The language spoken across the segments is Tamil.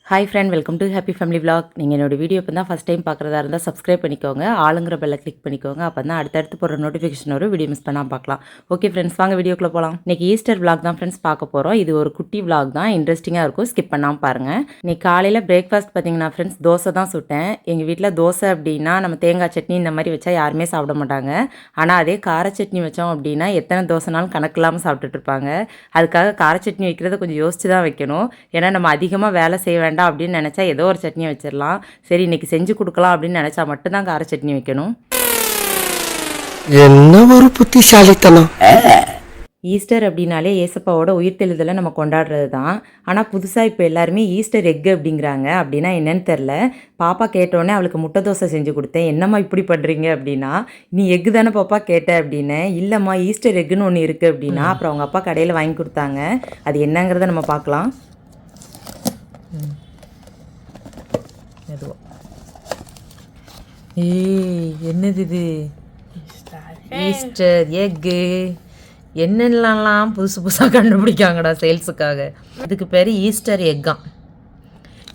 Hi friend, welcome to happy family vlog. நீங்கள் என்னோடய வீடியோ இப்போ தான் ஃபஸ்ட் டைம் பார்க்குறதா இருந்தால் சப்ஸ்கிரைப் பண்ணிக்கோங்க, ஆளுங்கிற பெல்லை கிளிக் பண்ணிக்கோங்க. அப்போ தான் அடுத்தடுத்து போகிற நோட்டிஃபிகேஷன் வரும், வீடியோ மிஸ் பண்ணால் பார்க்கலாம். ஓகே ஃப்ரெண்ட்ஸ், வாங்க வீடியோக்குள்ளே போகலாம். இன்றைக்கி ஈஸ்டர் விலாக் தான் ஃப்ரெண்ட்ஸ் பார்க்க போகிறோம். இது ஒரு குட்டி விலாக் தான், இன்ட்ரெஸ்டிங்காக இருக்கும், ஸ்கிப் பண்ணாமல் பாருங்கள். இன்றைக்கி காலையில் பிரேக்ஃபாஸ்ட் பார்த்தீங்கன்னா ஃப்ரெண்ட்ஸ் தோசை தான் சுட்டேன். எங்கள் வீட்டில் தோசை அப்படின்னா நம்ம தேங்காய் சட்னி இந்த மாதிரி வச்சா யாருமே சாப்பிட மாட்டாங்க. ஆனால் அதே கார சட்னி வச்சோம் அப்படின்னா எத்தனை தோசைனாலும் கணக்கு இல்லாமல் சாப்பிட்டுட்டு இருப்பாங்க. அதுக்காக கார சட்னி வைக்கிறத கொஞ்சம் யோசிச்சு தான் வைக்கணும். ஏன்னா நம்ம அதிகமாக வேலை செய்ய வேண்டாம் அப்படின்னு நினச்சா ஏதோ ஒரு சட்னியை வச்சிடலாம். சரி இன்னைக்கு செஞ்சு கொடுக்கலாம் அப்படின்னு நினச்சா மட்டும்தான் கார சட்னி வைக்கணும். என்ன ஒரு புத்திசாலித்தனம். ஈஸ்டர் அப்படின்னாலே ஏசப்பாவோட உயிர்த்தெழுதலை நம்ம கொண்டாடுறது தான். ஆனால் புதுசாக இப்போ எல்லாருமே ஈஸ்டர் எக்கு அப்படிங்கிறாங்க. அப்படின்னா என்னன்னு தெரில. பாப்பா கேட்டோடனே அவளுக்கு முட்டை தோசை செஞ்சு கொடுத்தேன். என்னம்மா இப்படி பண்ணுறீங்க அப்படின்னா, நீ எக்கு தானே பாப்பா கேட்ட அப்படின்னு. இல்லைம்மா ஈஸ்டர் எக்குன்னு ஒன்று இருக்குது அப்படின்னா. அப்புறம் அவங்க அப்பா கடையில் வாங்கி கொடுத்தாங்க. அது என்னங்கிறத நம்ம பார்க்கலாம். என்னது இது? ஈஸ்டர் எக்கு என்னென்னலாம் புதுசு புதுசாக கண்டுபிடிக்காங்கடா சேல்ஸுக்காக. இதுக்கு பேர் ஈஸ்டர் எக்காம்.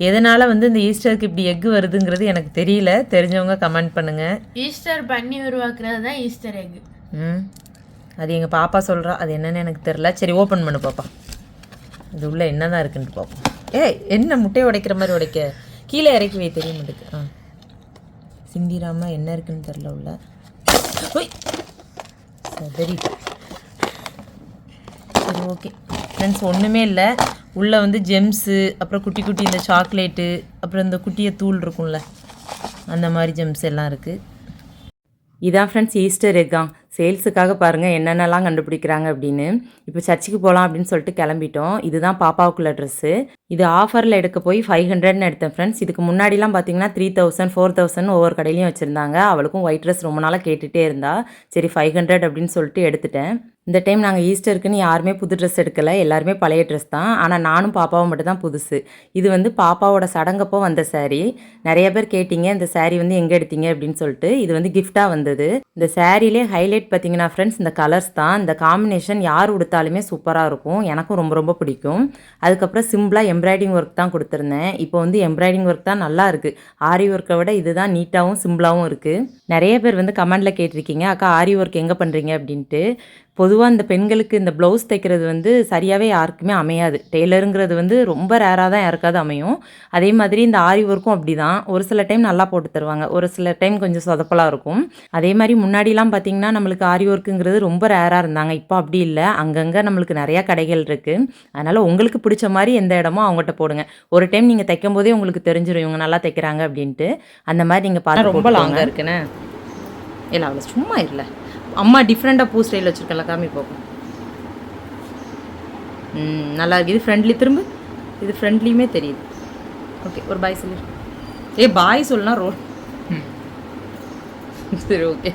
எதனால் இந்த ஈஸ்டருக்கு இப்படி எக்கு வருதுங்கிறது எனக்கு தெரியல. தெரிஞ்சவங்க கமெண்ட் பண்ணுங்கள். ஈஸ்டர் பண்ணி உருவாக்குறது தான் ஈஸ்டர் எக்கு. அது எங்கள் பாப்பா சொல்கிறா. அது என்னென்னு எனக்கு தெரில. சரி ஓப்பன் பண்ணு பாப்பா. இது உள்ள என்ன தான் இருக்குன்ட்டு பார்ப்போம். என்ன முட்டையை உடைக்கிற மாதிரி உடைக்க கீழே இறக்கி வை, தெரிய மாட்டேக்கு. சிந்திராமா என்ன இருக்குன்னு தெரில உள்ள. சரி சரி ஓகே ஃப்ரெண்ட்ஸ், ஒன்றுமே இல்லை. உள்ளே ஜெம்ஸு, அப்புறம் குட்டி குட்டி இந்த சாக்லேட்டு, அப்புறம் இந்த குட்டியை தூள் இருக்கும்ல, அந்த மாதிரி ஜெம்ஸ் எல்லாம் இருக்குது. இதான் ஃப்ரெண்ட்ஸ் ஈஸ்டர் எக்காம். சேல்ஸுக்காக பாருங்கள் என்னென்னலாம் கண்டுபிடிக்கிறாங்க அப்படின்னு. இப்போ சர்ச்சுக்கு போகலாம் அப்படின்னு சொல்லிட்டு கிளம்பிட்டோம். இதுதான் பாப்பாவுக்குள்ள ட்ரெஸ்ஸு. இது ஆஃபரில் எடுக்க போய் 500ன்னு எடுத்தேன் ஃப்ரெண்ட்ஸ். இதுக்கு முன்னாடிலாம் பார்த்தீங்கன்னா 3000 4000 ஒவ்வொரு கடையிலையும் வச்சுருந்தாங்க. அவளுக்கும் ஒயிட் ட்ரெஸ் ரொம்ப நாளாக கேட்டுகிட்டே இருந்தா. சரி 500 அப்படின்னு சொல்லிட்டு எடுத்துட்டேன். இந்த டைம் நாங்கள் ஈஸ்டருக்குன்னு யாருமே புது ட்ரெஸ் எடுக்கலை, எல்லாருமே பழைய ட்ரெஸ் தான். ஆனால் நானும் பாப்பாவும் மட்டும் தான் புதுசு. இது பாப்பாவோட சடங்கப்போ வந்த சாரீ. நிறைய பேர் கேட்டிங்க இந்த சாரீ எங்கே எடுத்தீங்க அப்படின்னு சொல்லிட்டு. இது கிஃப்டாக வந்தது. இந்த சாரீலே ஹைலைட் பார்த்தீங்கன்னா ஃப்ரெண்ட்ஸ் இந்த கலர்ஸ் தான். இந்த காம்பினேஷன் யார் உடுத்தாலுமே சூப்பராக இருக்கும். எனக்கும் ரொம்ப ரொம்ப பிடிக்கும். அதுக்கப்புறம் சிம்பிளாக எம்ப்ராய்டிங் ஒர்க் தான் கொடுத்துருந்தேன். இப்போ எம்ப்ராய்டிங் ஒர்க் தான் நல்லா இருக்குது. ஆரி ஒர்க்கை விட இதுதான் நீட்டாகவும் சிம்பிளாகவும் இருக்குது. நிறைய பேர் கமெண்டில் கேட்டிருக்கீங்க, அக்கா ஆரி ஒர்க் எங்கே பண்ணுறீங்க அப்படின்ட்டு. பொதுவாக இந்த பெண்களுக்கு இந்த ப்ளவுஸ் தைக்கிறது சரியாகவே யாருக்குமே அமையாது. டெய்லருங்கிறது ரொம்ப ரேராக தான் யாருக்காவது அமையும். அதே மாதிரி இந்த ஆரி ஒர்க்கும் அப்படி தான். ஒரு சில டைம் நல்லா போட்டு தருவாங்க, ஒரு சில டைம் கொஞ்சம் சொதப்பலாக இருக்கும். அதே மாதிரி முன்னாடிலாம் பார்த்திங்கன்னா நம்மளுக்கு ஆரி ஒர்க்குங்கிறது ரொம்ப ரேராக இருந்தாங்க. இப்போ அப்படி இல்லை, அங்கங்கே நம்மளுக்கு நிறையா கடைகள் இருக்குது. அதனால் உங்களுக்கு பிடிச்ச மாதிரி எந்த இடமோ அவங்ககிட்ட போடுங்க. ஒரு டைம் நீங்கள் தைக்கும் போதே உங்களுக்கு தெரிஞ்சிடும் இவங்க நல்லா தைக்கிறாங்க அப்படின்ட்டு. அந்த மாதிரி நீங்கள் பார்த்து. ரொம்ப லாங்காக இருக்குன்னு இல்லை, அவ்வளோ சும்மா இல்லை. அம்மா டிஃப்ரெண்ட்டாக பூ ஸ்டைல் வச்சுருக்கல, காமி போகும். நல்லா இருக்குது. இது ஃப்ரெண்ட்லி, திரும்ப இது ஃப்ரெண்ட்லியுமே தெரியுது. ஓகே ஒரு பாய் சொல்லு. பாய் சொல்லலாம் ரோல். சரி ஓகே.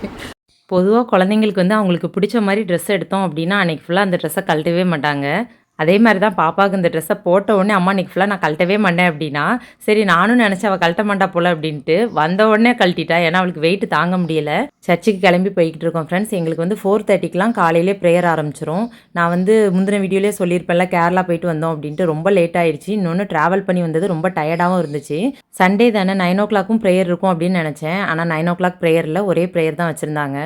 பொதுவாக குழந்தைங்களுக்கு அவங்களுக்கு பிடிச்ச மாதிரி ட்ரெஸ் எடுத்தோம் அப்படின்னா அன்றைக்கி ஃபுல்லாக அந்த ட்ரெஸ்ஸை கழட்டவே மாட்டாங்க. அதே மாதிரி தான் பாப்பாவுக்கு இந்த ட்ரெஸ்ஸை போட்ட உடனே அம்மா இன்றைக்கி ஃபுல்லாக நான் கழட்டவே மாட்டேன் அப்படின்னா. சரி நானும் நினச்சேன் அவள் கழட்ட மாட்டா போல் அப்படின்ட்டு. வந்த உடனே கழட்டிட்டா, ஏன்னா அவளுக்கு வெயிட்டு தாங்க முடியலை. சர்ச்சுக்கு கிளம்பி போய்கிட்டு இருக்கோம் ஃப்ரெண்ட்ஸ். எங்களுக்கு 4:30க்கெலாம் காலையிலே ப்ரேயர் ஆரம்பிச்சிரும். நான் முந்தின வீடியோலேயே சொல்லியிருப்பேன்ல, கேரளா போயிட்டு வந்தோம் அப்படின்ட்டு. ரொம்ப லேட் ஆயிடுச்சு. இன்னொன்று ட்ராவல் பண்ணி வந்தது ரொம்ப டயர்டாகவும் இருந்துச்சு. சண்டே தானே 9 o'clock ப்ரேயர் இருக்கும் அப்படின்னு நினச்சேன். ஆனால் 9 o'clock ப்ரேயரில் ஒரே ப்ரேயர் தான் வச்சுருந்தாங்க.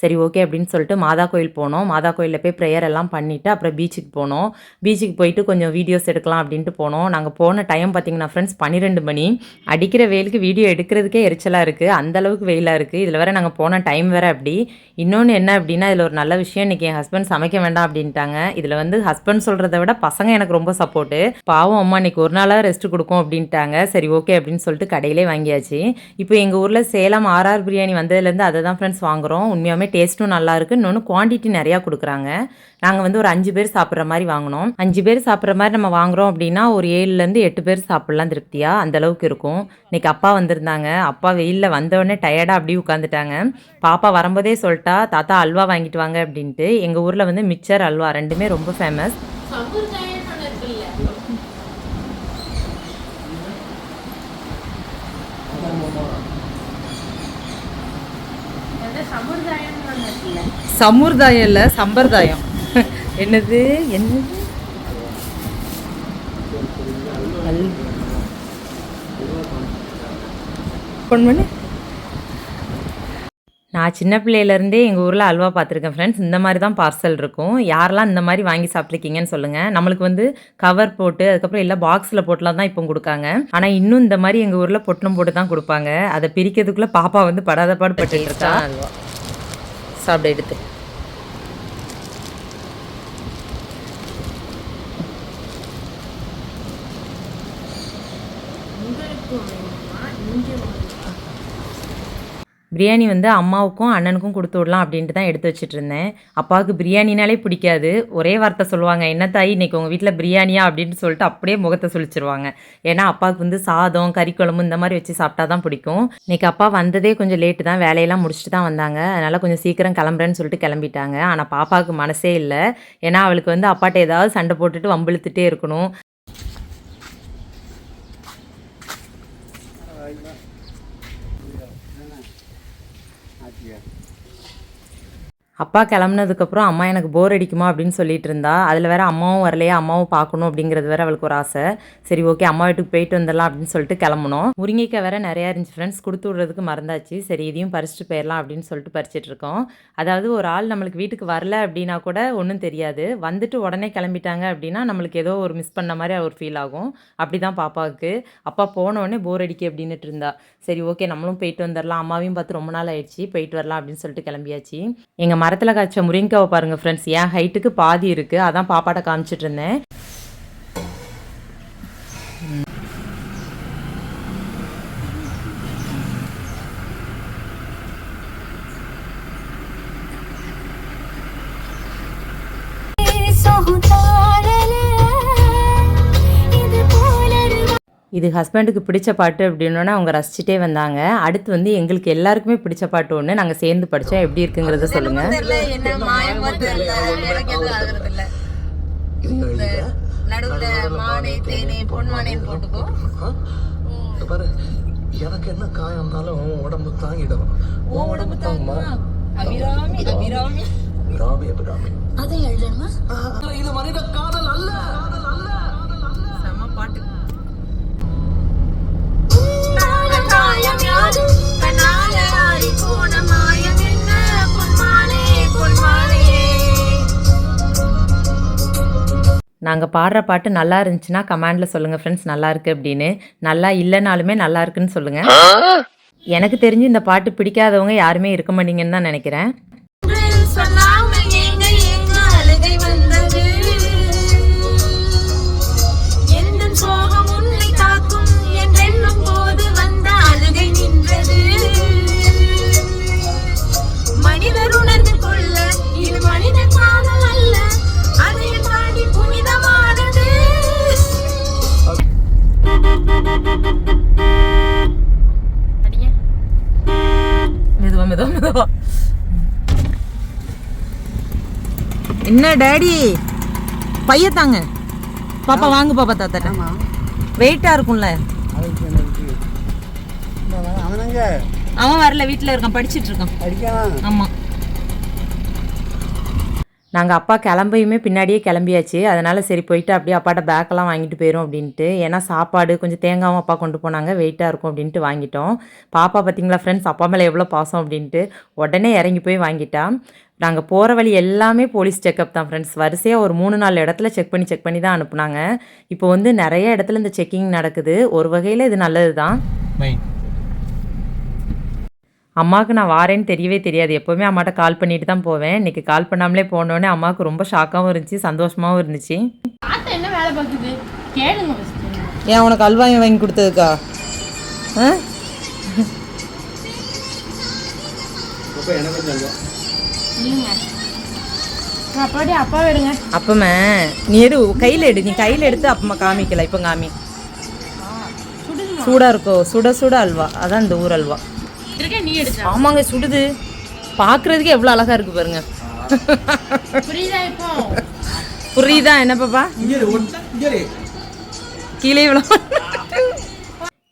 சரி ஓகே அப்படின்னு சொல்லிட்டு மாதா கோயில் போனோம். மாதா கோயிலில் போய் ப்ரேயர் எல்லாம் பண்ணிவிட்டு அப்புறம் பீச்சுக்கு போனோம். பீச்சுக்கு போயிட்டு கொஞ்சம் வீடியோஸ் எடுக்கலாம் அப்படின்ட்டு போனோம். நாங்கள் போன டைம் பார்த்தீங்கன்னா ஃப்ரெண்ட்ஸ் 12 மணி. அடிக்கிற வெயிலுக்கு வீடியோ எடுக்கிறதுக்கே எரிச்சலாக இருக்குது, அந்தளவுக்கு வெயிலாக இருக்குது. இதில் வேறு நாங்கள் போன டைம் வேறு அப்படி. இன்னொன்று என்ன அப்படின்னா, இதில் ஒரு நல்ல விஷயம், இன்றைக்கி என் ஹஸ்பண்ட் சமைக்க வேண்டாம் அப்படின்ட்டாங்க. இதில் ஹஸ்பண்ட் சொல்கிறத விட பசங்க எனக்கு ரொம்ப சப்போர்ட்டு. பாவம் அம்மா இன்றைக்கி ஒரு நாளாக ரெஸ்ட் கொடுக்கும் அப்படின்ட்டாங்க. சரி ஓகே அப்படின்னு சொல்லிட்டு கடையிலே வாங்கியாச்சு. இப்போ எங்கள் ஊரில் சேலம் ஆர்ஆர் பிரியாணி வந்ததுலேருந்து அதை தான் ஃப்ரெண்ட்ஸ் வாங்குகிறோம். உண்மையாகவே டேஸ்ட்டும் நல்லாயிருக்கு. இன்னொன்று குவான்டிட்டி நிறையா கொடுக்குறாங்க. நாங்கள் ஒரு 5 பேர் சாப்பிட்ற மாதிரி வாங்கினோம். 5 பேர் சாப்பிட்ற மாதிரி நம்ம வாங்குகிறோம் அப்படின்னா ஒரு 7லேருந்து 8 பேர் சாப்பிட்லாம் திருப்தியாக, அந்தளவுக்கு இருக்கும். இன்றைக்கி அப்பா வந்திருந்தாங்க. அப்பா வெயிலில் வந்தோடனே டயர்டாக அப்படியே உட்காந்துட்டாங்க. பாப்பா வரும்போதே சொல்லிட்டா, தாத்தா அல்வா வாங்கிட்டு வாங்க அப்படின்ட்டு. எங்கள் ஊரில் மிக்சர் அல்வா ரெண்டுமே ரொம்ப ஃபேமஸ். சமுர்தாயம் இல்லை, சம்பிரதாயம். என்னது ஃபோன் பண்ணு. நான் சின்ன பிள்ளையிலேருந்தே எங்கள் ஊரில் அல்வா பார்த்துருக்கேன் ஃப்ரெண்ட்ஸ். இந்த மாதிரி தான் பார்சல் இருக்கும். யாரெல்லாம் இந்த மாதிரி வாங்கி சாப்பிட்ருக்கீங்கன்னு சொல்லுங்கள். நம்மளுக்கு வந்து கவர் போட்டு அதுக்கப்புறம் எல்லாம் பாக்ஸில் போட்டுலாம் தான் இப்போ கொடுக்காங்க. ஆனால் இன்னும் இந்த மாதிரி எங்கள் ஊரில் பொட்டணம் போட்டு தான் கொடுப்பாங்க. அதை பிரிக்கிறதுக்குள்ளே பாப்பா வந்து படாத பாடு பட்டு இருக்கா. அல்வா சாப்பிட எடுத்து பிரியாணி வந்து அம்மாவுக்கும் அண்ணனுக்கும் கொடுத்து விடலாம் அப்படின்ட்டு தான் எடுத்து வச்சுட்டு இருந்தேன். அப்பாவுக்கு பிரியாணினாலே பிடிக்காது. ஒரே வார்த்தை சொல்லுவாங்க, என்ன தாய் இன்னைக்கு உங்கள் வீட்டில் பிரியாணியா அப்படின்ட்டு சொல்லிட்டு அப்படியே முகத்தை சுழிச்சிருவாங்க. ஏன்னா அப்பாவுக்கு வந்து சாதம் கறி குழம்பு இந்த மாதிரி வச்சு சாப்பிட்டா தான் பிடிக்கும். இன்னைக்கு அப்பா வந்ததே கொஞ்சம் லேட்டு தான், வேலையெல்லாம் முடிச்சுட்டு தான் வந்தாங்க. அதனால் கொஞ்சம் சீக்கிரம் கிளம்புறேன்னு சொல்லிட்டு கிளம்பிட்டாங்க. ஆனால் பாப்பாவுக்கு மனசே இல்லை. ஏன்னா அவளுக்கு வந்து அப்பாட்ட ஏதாவது சண்டை போட்டுட்டு வம்பிழுத்துட்டே இருக்கணும். அப்பா கிளம்புனதுக்கப்புறம் அம்மா எனக்கு போர் அடிக்குமா அப்படின்னு சொல்லிட்டு இருந்தா. அதில் வேறு அம்மாவும் வரலையா, அம்மாவும் பார்க்கணும் அப்படிங்கிறது வேறு அவளுக்கு ஒரு ஆசை. சரி ஓகே அம்மா வீட்டுக்கு போயிட்டு வந்துடலாம் அப்படின்னு சொல்லிட்டு கிளம்பணும். முருங்கைக்காய் வேறு நிறையா இருந்துச்சு ஃப்ரெண்ட்ஸ், கொடுத்து விட்றதுக்கு மறந்தாச்சு. சரி இதையும் பறிச்சுட்டு போயிடலாம் அப்படின்னு சொல்லிட்டு பறிச்சிட்டு இருக்கோம். அதாவது ஒரு ஆள் நம்மளுக்கு வீட்டுக்கு வரல அப்படின்னா கூட ஒன்றும் தெரியாது, வந்துட்டு உடனே கிளம்பிட்டாங்க அப்படின்னா நம்மளுக்கு ஏதோ ஒரு மிஸ் பண்ண மாதிரி ஒரு ஃபீல் ஆகும். அப்படி தான் பாப்பாவுக்கு. அப்பா போனோடனே போர் அடிக்க அப்படின்னுட்டு இருந்தா. சரி ஓகே நம்மளும் போயிட்டு வந்துடலாம், அம்மாவையும் பார்த்து ரொம்ப நாள் ஆயிடுச்சு, போயிட்டு வரலாம் அப்படின்னு சொல்லிட்டு கிளம்பியாச்சு. எங்கள் மரத்தில் காய்ச்ச முருங்கைக்காவை பாருங்கள் ஃப்ரெண்ட்ஸ், என் ஹைட்டுக்கு பாதி இருக்குது. அதான் பாப்பாட்ட காமிச்சிட்டு இருந்தேன். இது ஹஸ்பண்டுக்கு பிடிச்ச பாட்டு அப்படின்னோடனே அவங்க ரசிச்சுட்டே வந்தாங்க. அடுத்து வந்து எங்களுக்கு எல்லாருக்குமே பிடிச்ச பாட்டு ஒன்று நாங்கள் சேர்ந்து படித்தோம். எப்படி இருக்குங்கிறத சொல்லுங்கள். எனக்கு என்ன காயம் இருந்தாலும் உடம்பு தாங்கிடும். உடம்பு தாங்குமா? அபிராமி அபிராமி அபிராமி அபிராமி அதை எழுதணுமா? இது மனித காதல் அல்ல. செம பாட்டு. நாங்கள் பாடுற பாட்டு நல்லா இருந்துச்சுன்னா கமெண்டில் சொல்லுங்கள் ஃப்ரெண்ட்ஸ், நல்லா இருக்குது அப்படின்னு. நல்லா இல்லைனாலுமே நல்லா இருக்குன்னு சொல்லுங்கள். எனக்கு தெரிஞ்சு இந்த பாட்டு பிடிக்காதவங்க யாருமே இருக்க மாட்டீங்கன்னு தான் நினைக்கிறேன். என்ன டாடி பையத்தாங்க பாப்பா, வாங்க பாப்பா தாத்தாட்ட. வெயிட்டா இருக்கும்ல. அவன் வரல, வீட்டில் இருக்கான், படிச்சுட்டு இருக்கான். ஆமா. நாங்கள் அப்பா கிளம்பையுமே பின்னாடியே கிளம்பியாச்சு. அதனால் சரி போயிட்டு அப்படியே அப்பாட்ட பேக்கெல்லாம் வாங்கிட்டு போயிடும் அப்படின்ட்டு. ஏன்னா சாப்பாடு கொஞ்சம் தேங்காவும் அப்பா கொண்டு போனாங்க, வெயிட்டாக இருக்கும் அப்படின்ட்டு வாங்கிட்டோம். பாப்பா பார்த்தீங்களா ஃப்ரெண்ட்ஸ், அப்பா மேலே எவ்வளோ பாசம் அப்படின்ட்டு உடனே இறங்கி போய் வாங்கிட்டா. நாங்கள் போகிற வழி எல்லாமே போலீஸ் செக்கப் தான் ஃப்ரெண்ட்ஸ். வரிசையாக ஒரு 3-4 இடத்துல செக் பண்ணி தான் அனுப்புனாங்க. இப்போ வந்து நிறைய இடத்துல இந்த செக்கிங் நடக்குது. ஒரு வகையில் இது நல்லது தான். அம்மாவுக்கு நான் வாரேன்னு தெரியவே தெரியாது. எப்போவுமே அம்மாட்ட கால் பண்ணிட்டு தான் போவேன். இன்றைக்கி கால் பண்ணாமலே போனோடனே அம்மாவுக்கு ரொம்ப ஷாக்காகவும் இருந்துச்சு, சந்தோஷமாகவும் இருந்துச்சு. என்ன வேலை பார்க்குது கேளுங்க. ஏன் உனக்கு அல்வாயம் வாங்கி கொடுத்ததுக்கா? அப்பா எடுங்க. அப்பமே நீ எடு, கையில் எடு. நீ கையில் எடுத்து அப்பமா காமிக்கல, இப்போ காமி. சூடாக இருக்கோ? சுட சுட அல்வா. அதான் இந்த ஊர் அல்வா. ஆமாங்க சுடுது. பார்க்குறதுக்கே எவ்வளோ அழகாக இருக்குது பாருங்க. புரியுதா என்ன பாப்பா? கீழே இவ்வளோ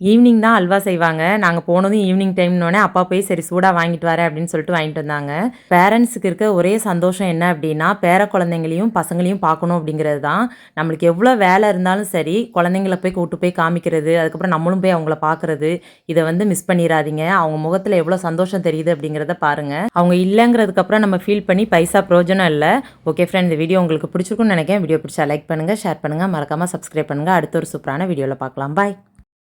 ஈவினிங் தான் அல்வா செய்வாங்க. நாங்கள் போனதும் ஈவினிங் டைம்னோடனே அப்பா போய் சரி சூடாக வாங்கிட்டு வரேன் அப்படின்னு சொல்லிட்டு வாங்கிட்டு வந்தாங்க. பேரண்ட்ஸுக்கு இருக்க ஒரே சந்தோஷம் என்ன அப்படின்னா பேர குழந்தைங்களையும் பசங்களையும் பார்க்கணும் அப்படிங்கிறது தான். நம்மளுக்கு எவ்வளோ வேலை இருந்தாலும் சரி குழந்தைங்கள போய் கூட்டு போய் காமிக்கிறது, அதுக்கப்புறம் நம்மளும் போய் அவங்கள பார்க்குறது, இதை வந்து மிஸ் பண்ணிடாதீங்க. அவங்க முகத்தில் எவ்வளோ சந்தோஷம் தெரியுது அப்படிங்கிறத பாருங்கள். அவங்க இல்லைங்கிறதுக்கப்புறம் நம்ம ஃபீல் பண்ணி பைசா பிரயோஜனம் இல்லை. ஓகே ஃப்ரெண்ட், இந்த வீடியோ உங்களுக்கு பிடிச்சிருக்குன்னு நினைக்கிறேன். வீடியோ பிடிச்சா லைக் பண்ணுங்கள், ஷேர் பண்ணுங்கள், மறக்காமல் சப்ஸ்கிரைப் பண்ணுங்கள். அடுத்த ஒரு சூப்பரான வீடியோவில் பார்க்கலாம். பாய்.